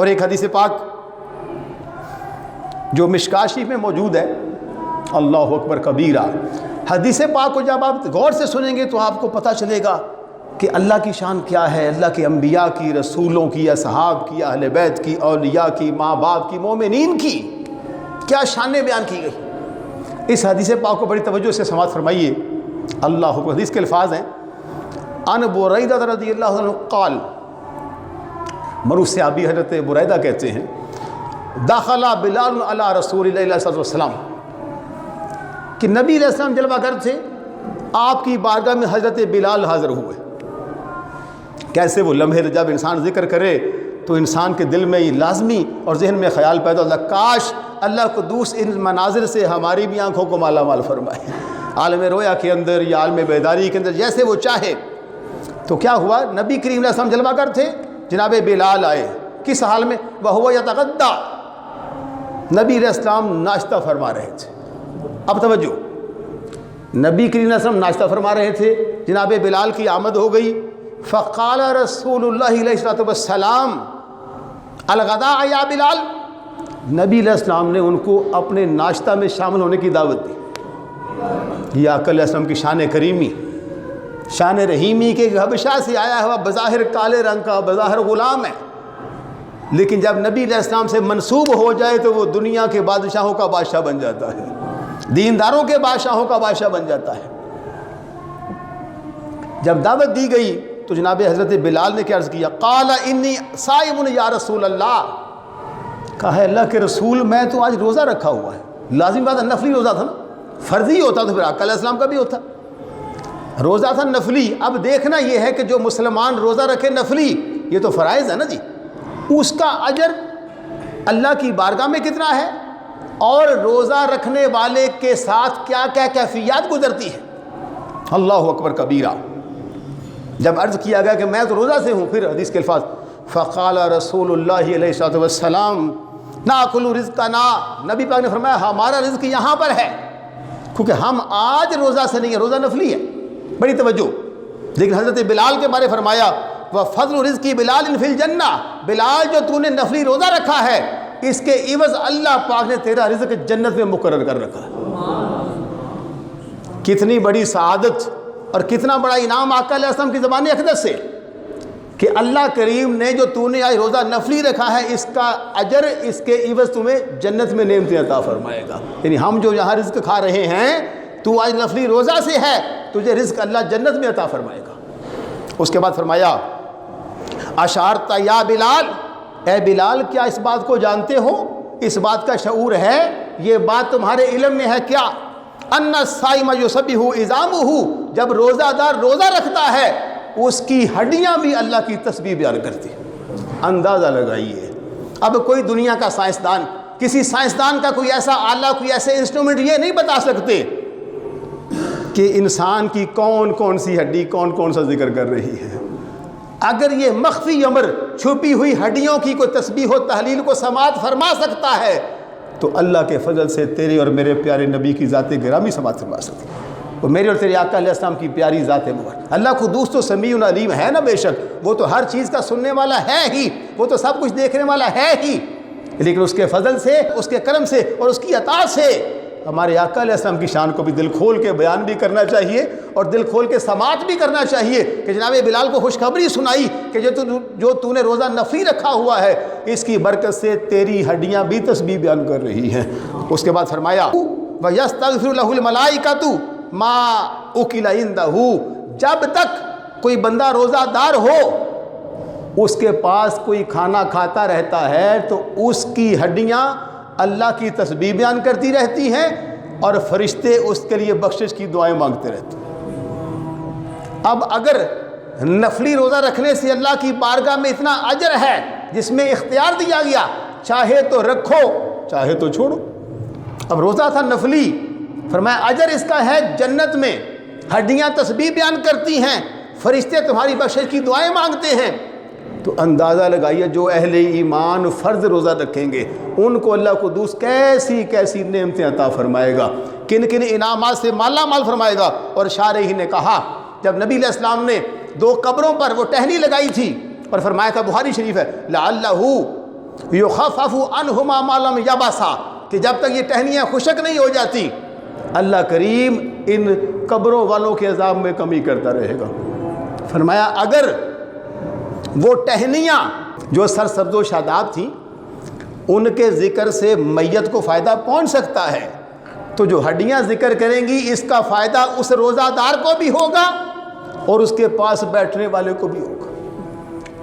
اور ایک حدیث پاک جو مشکوٰۃ شریف میں موجود ہے، اللہ اکبر کبیرہ، حدیث پاک کو جب آپ غور سے سنیں گے تو آپ کو پتہ چلے گا کہ اللہ کی شان کیا ہے، اللہ کے انبیاء کی، رسولوں کی، اصحاب کی، اہل بیت کی، اولیاء کی، ماں باپ کی، مومنین کی کیا شانیں بیان کی گئی۔ اس حدیث پاک کو بڑی توجہ سے سماعت فرمائیے۔ اللہ اکبر، حدیث کے الفاظ ہیں، ان بریدہ رضی اللہ عنہ قال، مروی صحابی حضرت بریدہ کہتے ہیں، دخل بلال علی رسول اللہ علیہ وسلم، کہ نبی علیہ السلام جلوہ گر تھے، آپ کی بارگاہ میں حضرت بلال حاضر ہوئے۔ کیسے وہ لمحے جب انسان ذکر کرے تو انسان کے دل میں یہ لازمی اور ذہن میں خیال پیدا ہوتا ہے، کاش اللہ قدوس ان مناظر سے ہماری بھی آنکھوں کو مالا مال فرمائے، عالم رویا کے اندر یا عالم بیداری کے اندر، جیسے وہ چاہے۔ تو کیا ہوا، نبی کریم علیہ السلام جلوہ گر تھے، جناب بلال آئے، کس حال میں، وَهُوَ يَتَغَدَّى، نبی علیہ السلام ناشتہ فرما رہے تھے۔ اب توجہ، نبی کریم علیہ السلام ناشتہ فرما رہے تھے، جناب بلال کی آمد ہو گئی۔ فقال رسول اللہ علیہ السلام الغداء یا بلال، نبی علیہ السلام نے ان کو اپنے ناشتہ میں شامل ہونے کی دعوت دی۔ یہ آقا علیہ السلام کی شان کریمی، شان رحیمی کے حبشہ سے آیا ہوا، بظاہر کالے رنگ کا، بظاہر غلام ہے، لیکن جب نبی علیہ السلام سے منسوب ہو جائے تو وہ دنیا کے بادشاہوں کا بادشاہ بن جاتا ہے، دینداروں کے بادشاہوں کا بادشاہ بن جاتا ہے۔ جب دعوت دی گئی تو جناب حضرت بلال نے کیا عرض کیا، قال انی صائم یا رسول اللہ، کہا ہے اللہ کے رسول میں تو آج روزہ رکھا ہوا ہے۔ لازم بات ہے، نفلی روزہ تھا نا، فرضی ہوتا تو پھر آقا علیہ السلام کا بھی ہوتا، روزہ تھا نفلی۔ اب دیکھنا یہ ہے کہ جو مسلمان روزہ رکھے نفلی، یہ تو فرائض ہے نا جی، اس کا اجر اللہ کی بارگاہ میں کتنا ہے، اور روزہ رکھنے والے کے ساتھ کیا کیا کیفیات گزرتی ہے۔ اللہ اکبر کبیرہ۔ جب عرض کیا گیا کہ میں تو روزہ سے ہوں، پھر حدیث کے الفاظ، فقال رسول اللہ علیہ السلام ناکل رزقنا، نبی پاک نے فرمایا ہمارا رزق یہاں پر ہے، کیونکہ ہم آج روزہ سے نہیں ہیں، روزہ نفلی ہے۔ بڑی توجہ، لیکن حضرت بلال کے بارے فرمایا وَفَضْلُ رِزْقِ بِلَالٍ فِي الْجَنَّةِ، بلال جو تو نے نفلی روزہ رکھا ہے، اس کے عوض اللہ پاک نے تیرا رزق جنت میں مقرر کر رکھا ہے۔ کتنی بڑی سعادت اور کتنا بڑا انعام آقا علیہ السلام کی زبان اقدس سے، کہ اللہ کریم نے جو تو نے آج روزہ نفلی رکھا ہے، اس کا اجر، اس کے عوض تمہیں جنت میں نعمتیں عطا فرمائے گا۔ یعنی ہم جو یہاں رزق کھا رہے ہیں، تو آج نفلی روزہ سے ہے، تجھے رزق اللہ جنت میں عطا فرمائے گا۔ اس کے بعد فرمایا اشارت یا بلال، اے بلال کیا اس بات کو جانتے ہو، اس بات کا شعور ہے، یہ بات تمہارے علم میں ہے کیا، ان الصائم یسبح عظامہ، جب روزہ دار روزہ رکھتا ہے اس کی ہڈیاں بھی اللہ کی تسبیح بیان کرتی ہیں۔ اندازہ لگائیے، اب کوئی دنیا کا سائنسدان، کسی سائنسدان کا کوئی ایسا آلہ، کوئی ایسے انسٹرومنٹ یہ نہیں بتا سکتے کہ انسان کی کون کون سی ہڈی کون کون سا ذکر کر رہی ہے۔ اگر یہ مخفی امر، چھپی ہوئی ہڈیوں کی کوئی تسبیح و تحلیل کو سماعت فرما سکتا ہے، تو اللہ کے فضل سے تیرے اور میرے پیارے نبی کی ذات گرامی سماعت فرما سکتی ہے، وہ میرے اور تیرے آقا علیہ السلام کی پیاری ذات مبارک۔ اللہ خود تو سمیع علیم ہے نا، بے شک وہ تو ہر چیز کا سننے والا ہے ہی، وہ تو سب کچھ دیکھنے والا ہے ہی، لیکن اس کے فضل سے، اس کے کرم سے اور اس کی عطا سے ہمارے آقا علیہ السلام کی شان کو بھی دل کھول کے بیان بھی کرنا چاہیے، اور دل کھول کے سماعت بھی کرنا چاہیے کہ جناب بلال کو خوشخبری سنائی کہ جو تو نے روزہ نفلی رکھا ہوا ہے، اس کی برکت سے تیری ہڈیاں بھی تسبیح بیان کر رہی ہیں۔ اس کے بعد فرمایا وَيَسْتَغْفِرُ لَهُ الْمَلَائِكَةُ مَا أُكِلَ عِنْدَهُ، جب تک کوئی بندہ روزہ دار ہو، اس کے پاس کوئی کھانا کھاتا رہتا ہے تو اس کی ہڈیاں اللہ کی تسبیح بیان کرتی رہتی ہیں، اور فرشتے اس کے لیے بخشش کی دعائیں مانگتے رہتے ہیں۔ اب اگر نفلی روزہ رکھنے سے اللہ کی بارگاہ میں اتنا اجر ہے، جس میں اختیار دیا گیا، چاہے تو رکھو چاہے تو چھوڑو۔ اب روزہ تھا نفلی، فرمایا اجر اس کا ہے جنت میں، ہڈیاں تسبیح بیان کرتی ہیں، فرشتے تمہاری بخشش کی دعائیں مانگتے ہیں۔ تو اندازہ لگائیے جو اہل ایمان فرض روزہ رکھیں گے، ان کو اللہ قدوس کیسی کیسی نعمتیں عطا فرمائے گا، کن کن انعامات سے مالا مال فرمائے گا۔ اور شارحین نے کہا، جب نبی علیہ السلام نے 2 قبروں پر وہ ٹہنی لگائی تھی اور فرمایا تھا، بخاری شریف ہے، لعلہ یخفف عنہما ما لم یبسا، کہ جب تک یہ ٹہنیاں خشک نہیں ہو جاتی اللہ کریم ان قبروں والوں کے عذاب میں کمی کرتا رہے گا۔ فرمایا اگر وہ ٹہنیاں جو سرسبز و شاداب تھیں ان کے ذکر سے میت کو فائدہ پہنچ سکتا ہے تو جو ہڈیاں ذکر کریں گی اس کا فائدہ اس روزہ دار کو بھی ہوگا اور اس کے پاس بیٹھنے والے کو بھی ہوگا۔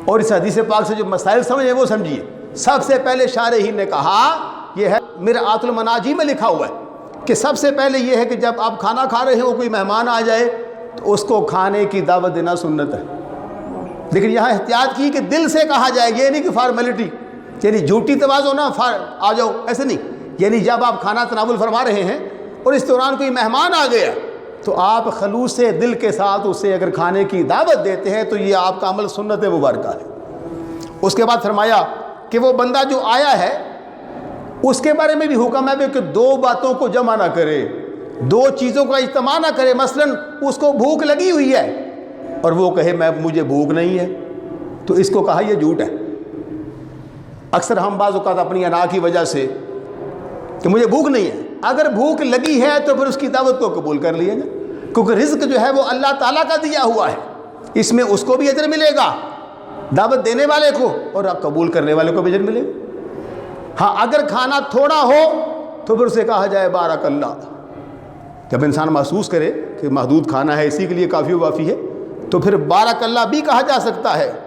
اور اس حدیث پاک سے جو مسائل سمجھیں وہ سمجھیے۔ سب سے پہلے شارحین نے کہا، یہ ہے مرآۃ المناجی میں لکھا ہوا ہے کہ سب سے پہلے یہ ہے کہ جب آپ کھانا کھا رہے ہو کوئی مہمان آ جائے تو اس کو کھانے کی دعوت دینا سنت ہے، لیکن یہاں احتیاط کی کہ دل سے کہا جائے، یہ نہیں کہ فارمیلٹی، یعنی جھوٹی تواضع نہ آ جاؤ، ایسے نہیں۔ یعنی جب آپ کھانا تناول فرما رہے ہیں اور اس دوران کوئی مہمان آ گیا تو آپ خلوص سے دل کے ساتھ اسے اگر کھانے کی دعوت دیتے ہیں تو یہ آپ کا عمل سنت مبارکہ ہے۔ اس کے بعد فرمایا کہ وہ بندہ جو آیا ہے اس کے بارے میں بھی حکم ہے کہ دو باتوں کو جمع نہ کرے، دو چیزوں کا اجتماع نہ کرے۔ مثلا اس کو بھوک لگی ہوئی ہے اور وہ کہے مجھے بھوک نہیں ہے، تو اس کو کہا یہ جھوٹ ہے۔ اکثر ہم بعض اوقات اپنی انا کی وجہ سے کہ مجھے بھوک نہیں ہے، اگر بھوک لگی ہے تو پھر اس کی دعوت کو قبول کر لیے نا، کیونکہ رزق جو ہے وہ اللہ تعالیٰ کا دیا ہوا ہے، اس میں اس کو بھی اجر ملے گا دعوت دینے والے کو اور قبول کرنے والے کو بھی اجر ملے گا۔ ہاں اگر کھانا تھوڑا ہو تو پھر اسے کہا جائے بارک اللہ۔ جب انسان محسوس کرے کہ محدود کھانا ہے اسی کے لیے کافی و وافی ہے تو پھر بارک اللہ بھی کہا جا سکتا ہے۔